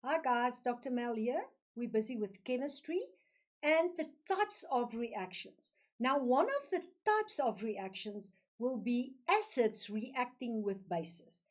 Hi guys, Dr. Mel here. We're busy with chemistry and the types of reactions. Now, one of the types of reactions will be acids reacting with bases.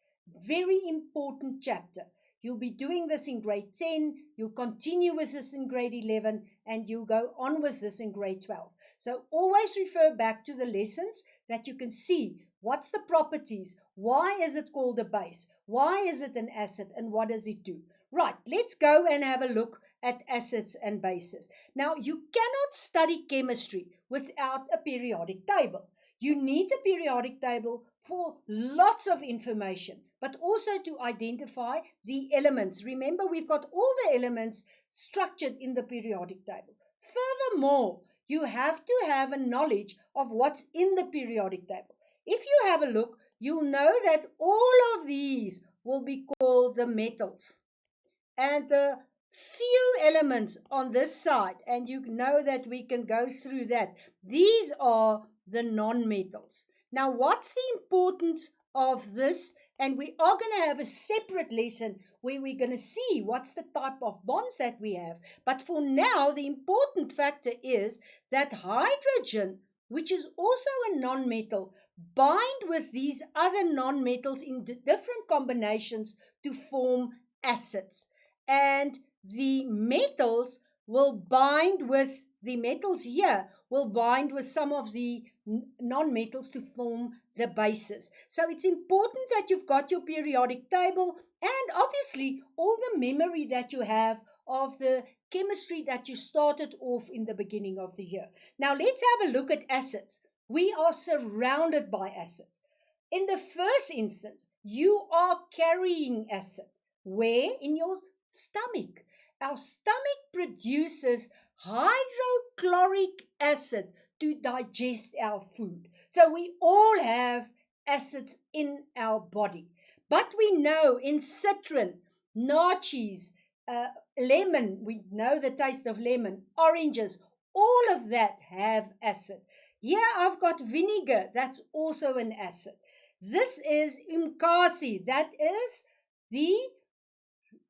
Very important chapter. You'll be doing this in grade 10, you'll continue with this in grade 11, and you'll go on with this in grade 12. So always refer back to the lessons that you can see what's the properties, why is it called a base, why is it an acid, and what does it do. Right, let's go and have a look at acids and bases. Now, you cannot study chemistry without a periodic table. You need a periodic table for lots of information, but also to identify the elements. Remember, we've got all the elements structured in the periodic table. Furthermore, you have to have a knowledge of what's in the periodic table. If you have a look, you'll know that all of these will be called the metals. And the few elements on this side, and you know that we can go through that, these are the non-metals. Now, what's the importance of this? And we are going to have a separate lesson where we're going to see what's the type of bonds that we have. But for now, the important factor is that hydrogen, which is also a non-metal, bind with these other non-metals in different combinations to form acids. And the metals will bind with the metals here will bind with some of the non-metals to form the bases. So it's important that you've got your periodic table and obviously all the memory that you have of the chemistry that you started off in the beginning of the year. Now let's have a look at acids. We are surrounded by acids. In the first instance, you are carrying acid. Where? In your stomach. Our stomach produces hydrochloric acid to digest our food. So we all have acids in our body. But we know in citron, naartjies, lemon, we know the taste of lemon, oranges, all of that have acid. Here I've got vinegar, that's also an acid. This is umkasi, that is the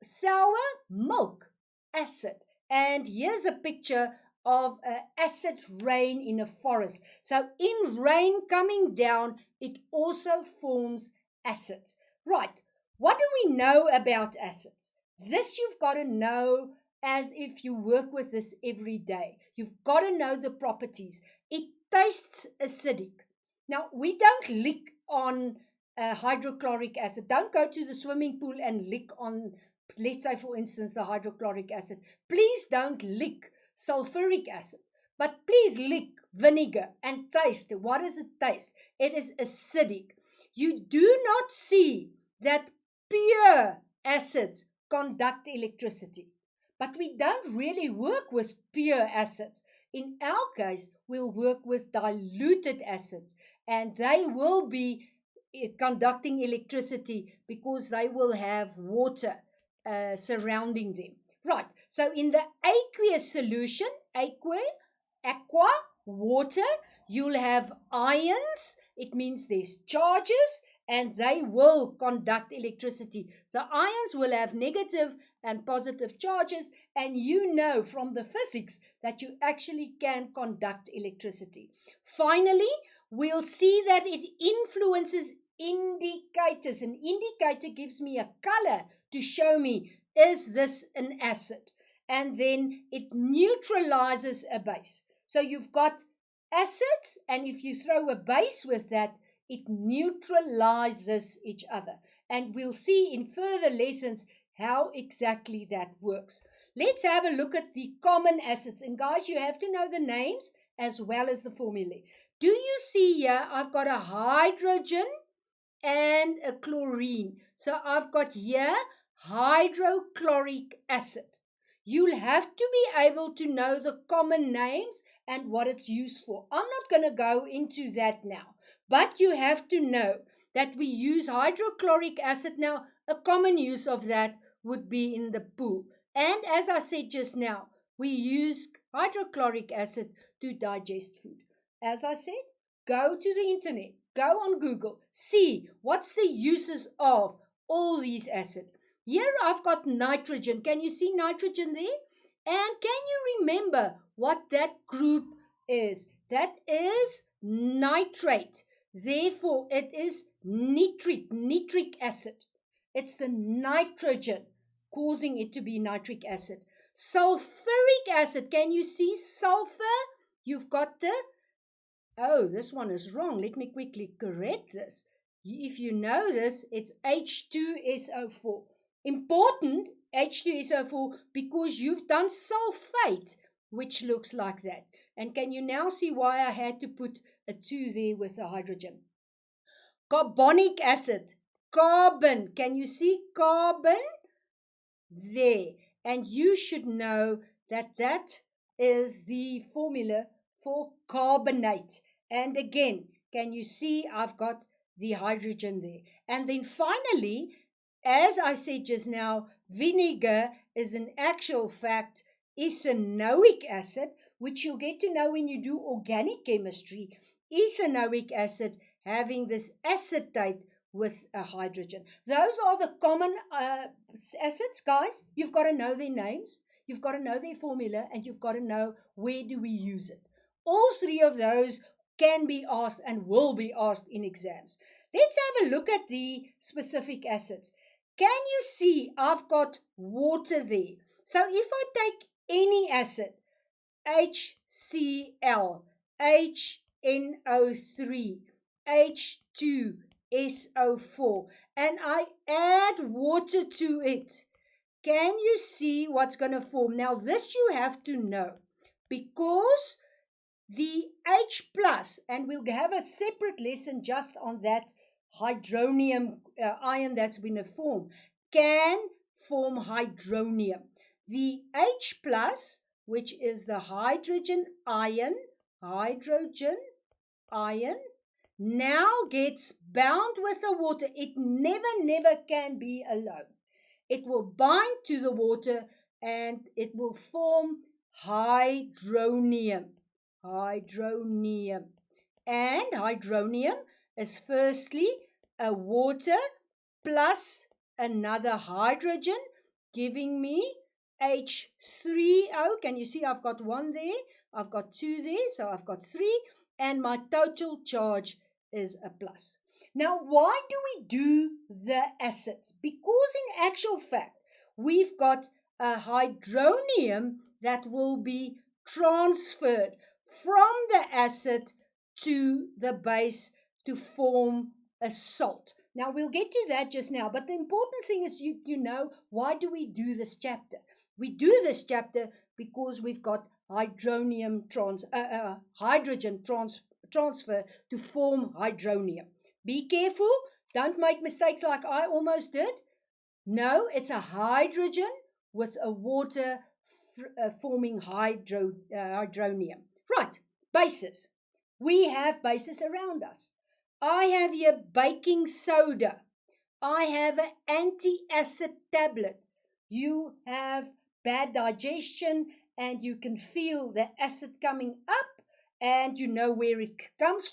sour milk acid. And here's a picture of acid rain in a forest. So in rain coming down, it also forms acids. Right, what do we know about acids? This you've got to know as if you work with this every day. You've got to know the properties. It tastes acidic. Now, we don't lick on hydrochloric acid. Don't go to the swimming pool and lick on, let's say, for instance, the hydrochloric acid. Please don't lick sulfuric acid, but please lick vinegar and taste. What does it taste? It is acidic. You do not see that pure acids conduct electricity, but we don't really work with pure acids. In our case, we'll work with diluted acids, and they will be conducting electricity because they will have water surrounding them. Right, so in the aqueous solution, aqua, water, you'll have ions. It means there's charges and they will conduct electricity. The ions will have negative and positive charges, and you know from the physics that you actually can conduct electricity. Finally, we'll see that it influences indicators. An indicator gives me a color to show me, is this an acid? And then it neutralizes a base. So you've got acids, and if you throw a base with that, it neutralizes each other. And we'll see in further lessons how exactly that works. Let's have a look at the common acids. And guys, you have to know the names as well as the formulae. Do you see here, I've got a hydrogen and a chlorine. So I've got here hydrochloric acid. You'll have to be able to know the common names and what it's used for. I'm not going to go into that now, but you have to know that we use hydrochloric acid now. A common use of that would be in the pool. And as I said just now, we use hydrochloric acid to digest food. As I said, go to the internet, go on Google, see what's the uses of all these acids. Here I've got nitrogen. Can you see nitrogen there? And can you remember what that group is? That is nitrate. Therefore, it is nitric acid. It's the nitrogen causing it to be nitric acid. Sulfuric acid. Can you see sulfur? You've got the, oh, this one is wrong. Let me quickly correct this. If you know this, it's H2SO4. Important, H2SO4, because you've done sulfate, which looks like that. And can you now see why I had to put a 2 there with a hydrogen? Carbonic acid, carbon. Can you see carbon? There. And you should know that that is the formula for carbonate. And again, can you see I've got the hydrogen there? And then finally, as I said just now, vinegar is in actual fact ethanoic acid, which you'll get to know when you do organic chemistry. Ethanoic acid having this acetate with a hydrogen. Those are the common acids, guys. You've got to know their names, you've got to know their formula, and you've got to know where do we use it. All three of those can be asked and will be asked in exams. Let's have a look at the specific acids. Can you see I've got water there? So if I take any acid, HCl, HNO3, H2SO4, and I add water to it, can you see what's going to form? Now this you have to know, because the H plus, and we'll have a separate lesson just on that hydronium ion that's been formed, can form hydronium. The H plus, which is the hydrogen ion, now gets bound with the water. It never can be alone. It will bind to the water and it will form hydronium. And hydronium is firstly a water plus another hydrogen, giving me H3O. Can you see I've got one there? I've got two there, so I've got 3. And my total charge is a plus. Now, why do we do the acids? Because in actual fact, we've got a hydronium that will be transferred from the acid to the base to form a salt. Now, we'll get to that just now, but the important thing is you know, why do we do this chapter? We do this chapter because we've got hydrogen transfer to form hydronium. Be careful, don't make mistakes like I almost did. No, it's a hydrogen with a water forming hydronium. Right, bases. We have bases around us. I have here baking soda. I have an anti-acid tablet. You have bad digestion and you can feel the acid coming up, and you know where it comes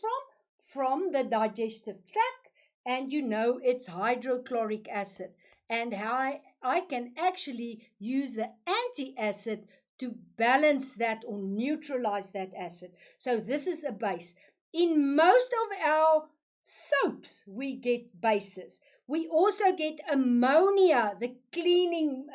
from the digestive tract, and you know it's hydrochloric acid, and how I can actually use the anti-acid to balance that or neutralize that acid. So this is a base. In most of our soaps, we get bases. We also get ammonia, the cleaning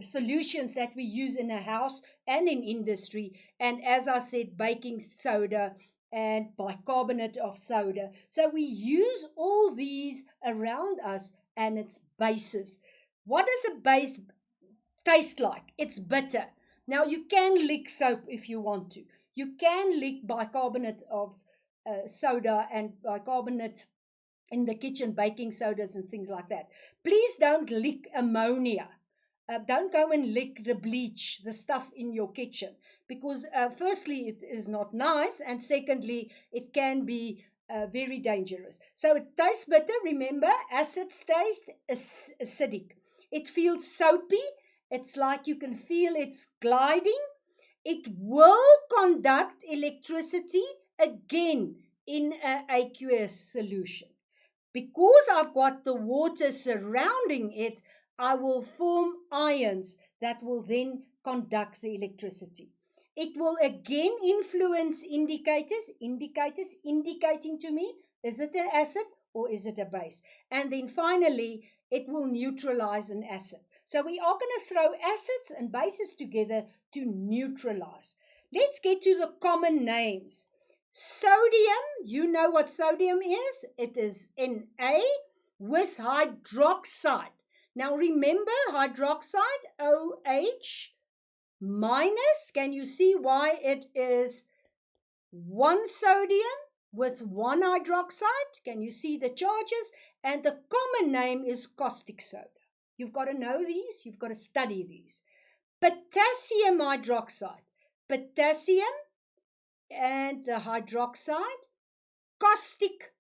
solutions that we use in a house and in industry. And as I said, baking soda and bicarbonate of soda. So we use all these around us, and it's bases. What does a base taste like? It's bitter. Now, you can lick soap if you want to. You can lick bicarbonate of soda and bicarbonate in the kitchen, baking sodas and things like that. Please don't lick ammonia. Don't go and lick the bleach, the stuff in your kitchen, because firstly, it is not nice, and secondly, it can be very dangerous. So it tastes bitter. Remember, acids taste acidic. It feels soapy. It's like you can feel it's gliding. It will conduct electricity again in an aqueous solution. Because I've got the water surrounding it, I will form ions that will then conduct the electricity. It will again influence indicators indicating to me, is it an acid or is it a base? And then finally, it will neutralize an acid. So we are going to throw acids and bases together to neutralize. Let's get to the common names. Sodium, you know what sodium is. It is Na with hydroxide. Now remember, hydroxide, OH minus. Can you see why it is one sodium with one hydroxide? Can you see the charges? And the common name is caustic soda. You've got to know these. You've got to study these. Potassium hydroxide. Potassium and the hydroxide. Caustic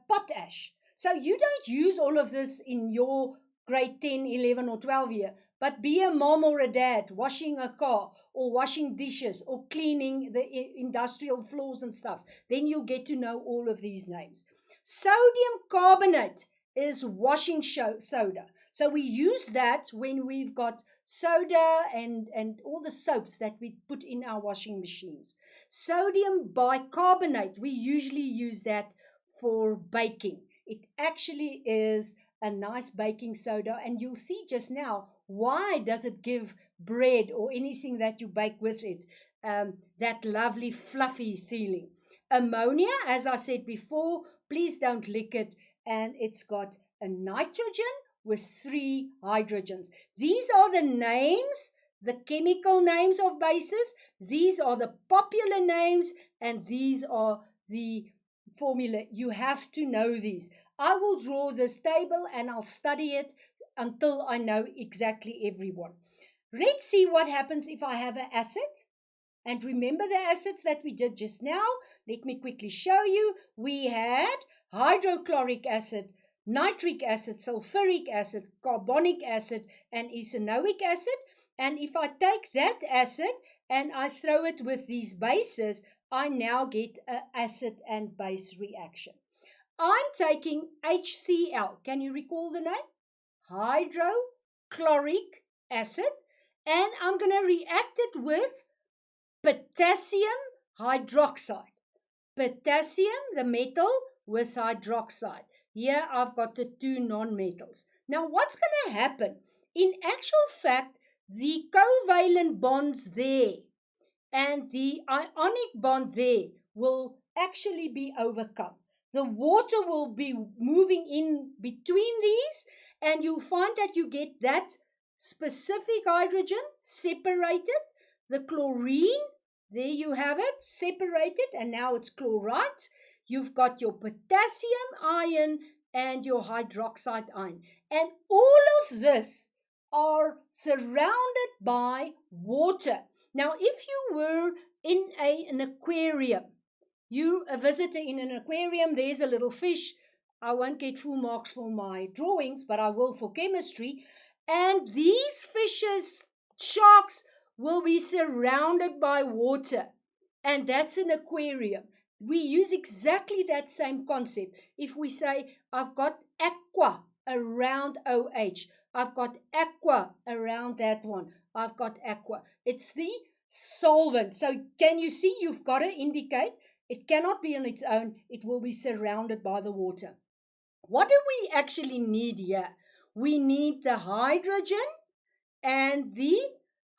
potash. So you don't use all of this in your grade 10, 11 or 12 year. But be a mom or a dad washing a car or washing dishes or cleaning the industrial floors and stuff. Then you'll get to know all of these names. Sodium carbonate is washing soda. So we use that when we've got soda and all the soaps that we put in our washing machines. Sodium bicarbonate, we usually use that for baking. It actually is a nice baking soda, and you'll see just now why does it give bread or anything that you bake with it that lovely fluffy feeling. Ammonia, as I said before, please don't lick it, and it's got a nitrogen with 3 hydrogens. These are the names, the chemical names of bases. These are the popular names, and these are the formula. You have to know these. I will draw this table and I'll study it until I know exactly everyone. Let's see what happens if I have an acid. And remember the acids that we did just now? Let me quickly show you. We had hydrochloric acid, nitric acid, sulfuric acid, carbonic acid, and ethanoic acid. And if I take that acid and I throw it with these bases, I now get an acid and base reaction. I'm taking HCl. Can you recall the name? Hydrochloric acid. And I'm going to react it with potassium hydroxide. Potassium, the metal, with hydroxide. Here I've got the 2 non-metals. Now what's going to happen? In actual fact, the covalent bonds there and the ionic bond there will actually be overcome. The water will be moving in between these, and you'll find that you get that specific hydrogen separated. The chlorine, there you have it, separated, and now it's chloride. You've got your potassium ion and your hydroxide ion. And all of this are surrounded by water. Now, if you were in an aquarium, you a visitor in an aquarium, there's a little fish. I won't get full marks for my drawings, but I will for chemistry. And these fishes, sharks, will be surrounded by water. And that's an aquarium. We use exactly that same concept. If we say, I've got aqua around OH, I've got aqua around that one, I've got aqua. It's the solvent. So can you see you've got to indicate it cannot be on its own. It will be surrounded by the water. What do we actually need here? We need the hydrogen and the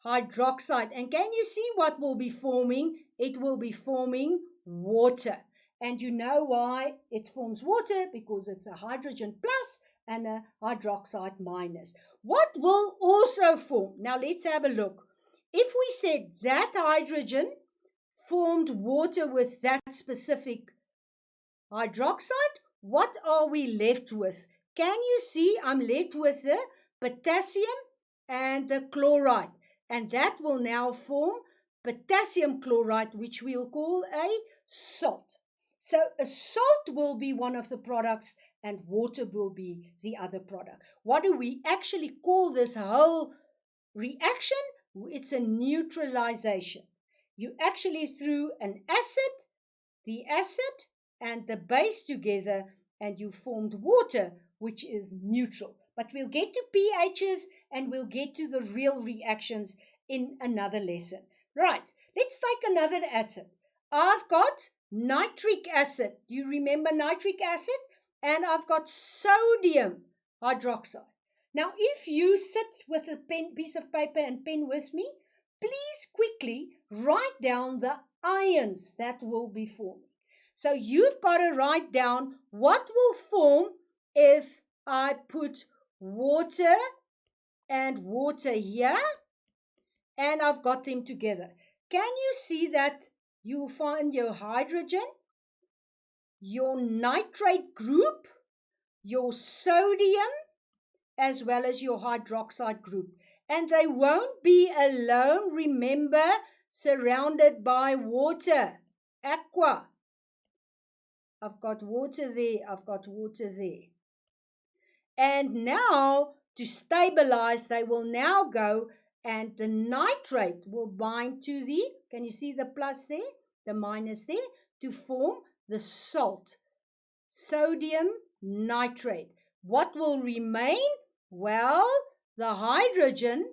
hydroxide. And can you see what will be forming? It will be forming water. And you know why it forms water? Because it's a hydrogen plus and a hydroxide minus. What will also form? Now let's have a look. If we said that hydrogen formed water with that specific hydroxide, what are we left with? Can you see I'm left with the potassium and the chloride, and that will now form potassium chloride, which we'll call a salt. So a salt will be one of the products and water will be the other product. What do we actually call this whole reaction? It's a neutralization. You actually threw an acid, the acid and the base together, and you formed water, which is neutral. But we'll get to pHs and we'll get to the real reactions in another lesson. Right, let's take another acid. I've got nitric acid. You remember nitric acid? And I've got sodium hydroxide. Now, if you sit with a piece of paper and pen with me, please quickly write down the ions that will be forming. So you've got to write down what will form if I put water and water here, and I've got them together. Can you see that you'll find your hydrogen, your nitrate group, your sodium, as well as your hydroxide group. And they won't be alone, remember, surrounded by water, aqua. I've got water there, I've got water there. And now, to stabilize, they will now go and the nitrate will bind to the, can you see the plus there, the minus there, to form the salt, sodium nitrate. What will remain? Well, the hydrogen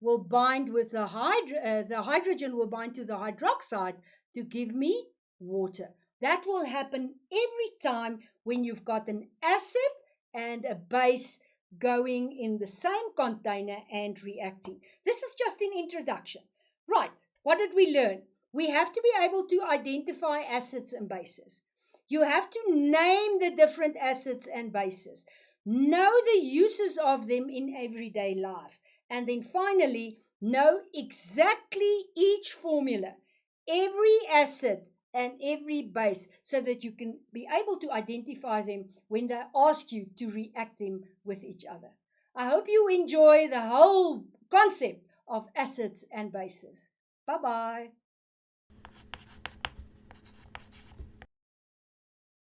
will bind with the hydrogen will bind to the hydroxide to give me water. That will happen every time when you've got an acid and a base going in the same container and reacting. This is just an introduction. Right, what did we learn? We have to be able to identify acids and bases. You have to name the different acids and bases. Know the uses of them in everyday life. And then finally, know exactly each formula, every acid and every base, so that you can be able to identify them when they ask you to react them with each other. I hope you enjoy the whole concept of acids and bases. Bye-bye.